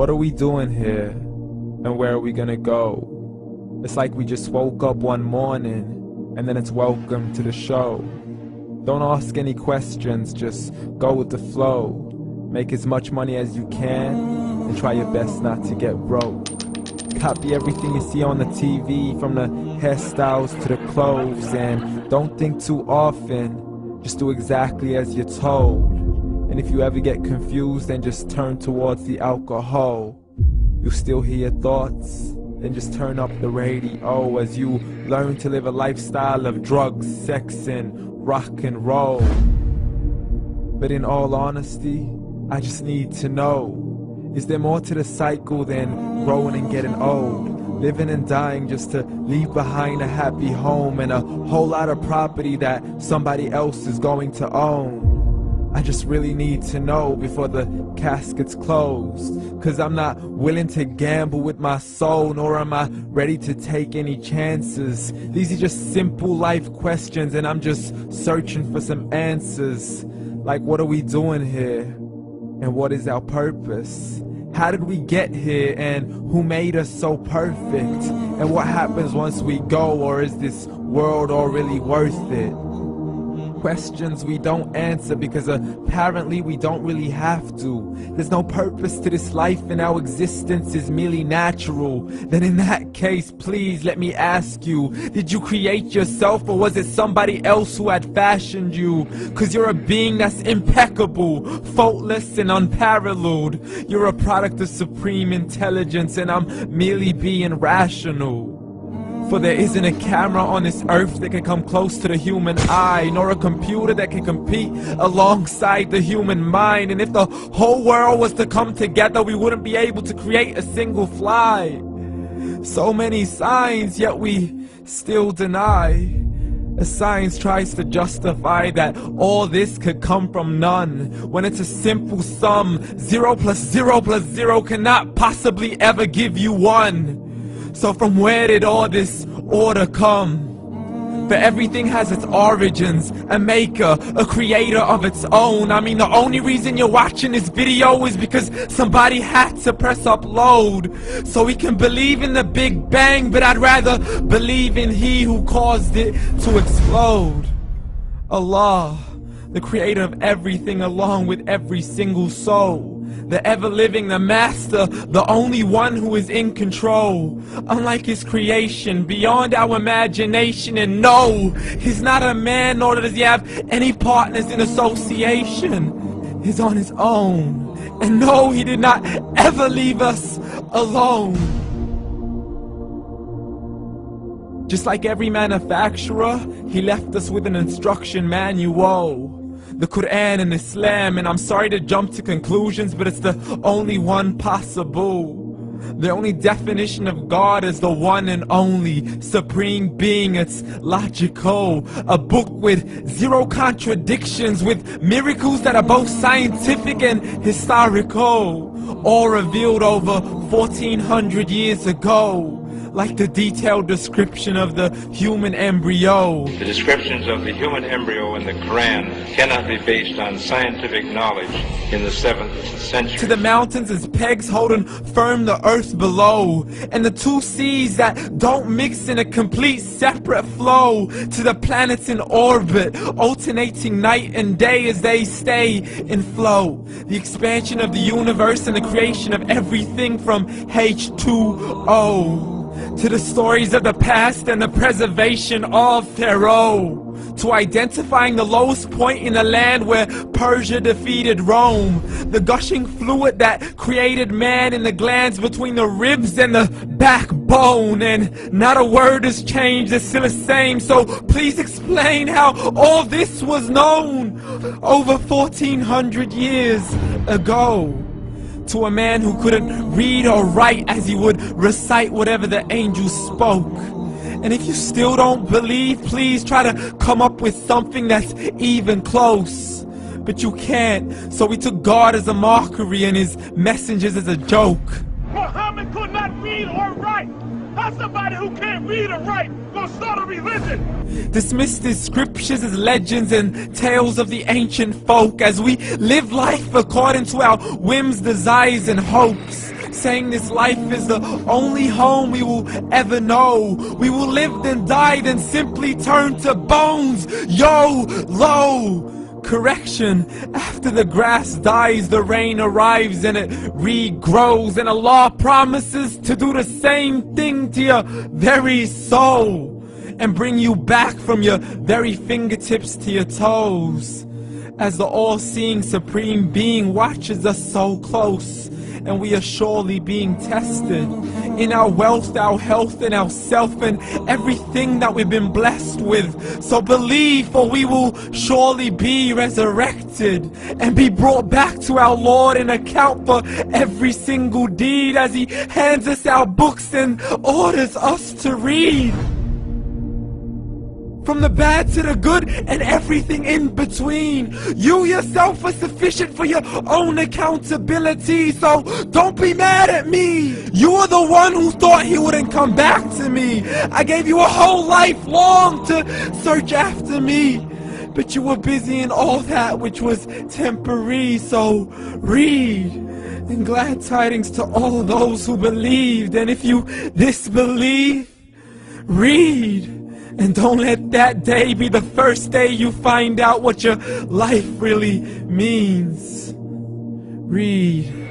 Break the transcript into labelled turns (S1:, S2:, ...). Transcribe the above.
S1: What are we doing here? And where are we gonna go? It's like we just woke up one morning, and then it's welcome to the show. Don't ask any questions, just go with the flow. Make as much money as you can, and try your best not to get broke. Copy everything you see on the TV, from the hairstyles to the clothes, and don't think too often, just do exactly as you're told. And if you ever get confused, then just turn towards the alcohol. You'll still hear your thoughts, then just turn up the radio as you learn to live a lifestyle of drugs, sex, and rock and roll. But in all honesty, I just need to know, is there more to the cycle than growing and getting old? Living and dying just to leave behind a happy home and a whole lot of property that somebody else is going to own. I just really need to know before the casket's closed, 'cause I'm not willing to gamble with my soul, nor am I ready to take any chances. These are just simple life questions, and I'm just searching for some answers. Like, what are we doing here? And what is our purpose? How did we get here, and who made us so perfect? And what happens once we go, or is this world all really worth it? Questions we don't answer because apparently we don't really have to. There's no purpose to this life and our existence is merely natural. Then in that case, please let me ask you, did you create yourself, or was it somebody else who had fashioned you? 'Cause you're a being that's impeccable, faultless and unparalleled. You're a product of supreme intelligence, and I'm merely being rational. For there isn't a camera on this earth that can come close to the human eye, nor a computer that can compete alongside the human mind. And if the whole world was to come together, we wouldn't be able to create a single fly. So many signs, yet we still deny. As science tries to justify that all this could come from none, when it's a simple sum. 0 plus 0 plus 0 cannot possibly ever give you 1. So from where did all this order come? For everything has its origins, a maker, a creator of its own. I mean, the only reason you're watching this video is because somebody had to press upload. So we can believe in the Big Bang, but I'd rather believe in He who caused it to explode. Allah, the creator of everything, along with every single soul. The ever-living, the master, the only one who is in control. Unlike his creation, beyond our imagination. And no, he's not a man, nor does he have any partners in association. He's on his own. And no, he did not ever leave us alone. Just like every manufacturer, he left us with an instruction manual. The Quran and Islam, and I'm sorry to jump to conclusions, but it's the only one possible. The only definition of God is the one and only supreme being. It's logical, a book with 0 contradictions, with miracles that are both scientific and historical, all revealed over 1400 years ago. Like the detailed description of the human embryo.
S2: The descriptions of the human embryo in the Quran cannot be based on scientific knowledge in the 7th century.
S1: To the mountains as pegs holding firm the earth below, and the 2 seas that don't mix in a complete separate flow. To the planets in orbit, alternating night and day as they stay in flow. The expansion of the universe and the creation of everything from H2O. To the stories of the past and the preservation of Pharaoh. To identifying the lowest point in the land where Persia defeated Rome. The gushing fluid that created man in the glands between the ribs and the backbone. And not a word has changed, it's still the same. So please explain how all this was known over 1400 years ago. To a man who couldn't read or write, as he would recite whatever the angels spoke. And if you still don't believe, please try to come up with something that's even close. But you can't, so we took God as a mockery and his messengers as a joke.
S3: Muhammad could not read or write. How's somebody who can't read or write gonna start a religion?
S1: Dismissed his scriptures as legends and tales of the ancient folk, as we live life according to our whims, desires, and hopes. saying this life is the only home we will ever know. We will live then die then simply turn to bones. YOLO! Correction, after the grass dies, the rain arrives and it regrows, and Allah promises to do the same thing to your very soul and bring you back from your very fingertips to your toes, as the all-seeing supreme being watches us so close, and we are surely being tested in our wealth, our health, and our self, and everything that we've been blessed with. So believe, for we will surely be resurrected and be brought back to our Lord and account for every single deed, as He hands us our books and orders us to read. From the bad to the good and everything in between. You yourself are sufficient for your own accountability, so don't be mad at me. You are the one who thought He wouldn't come back to me. I gave you a whole life long to search after me, but you were busy in all that which was temporary. So read, and glad tidings to all those who believed. And if you disbelieve, read. And don't let that day be the first day you find out what your life really means. Read.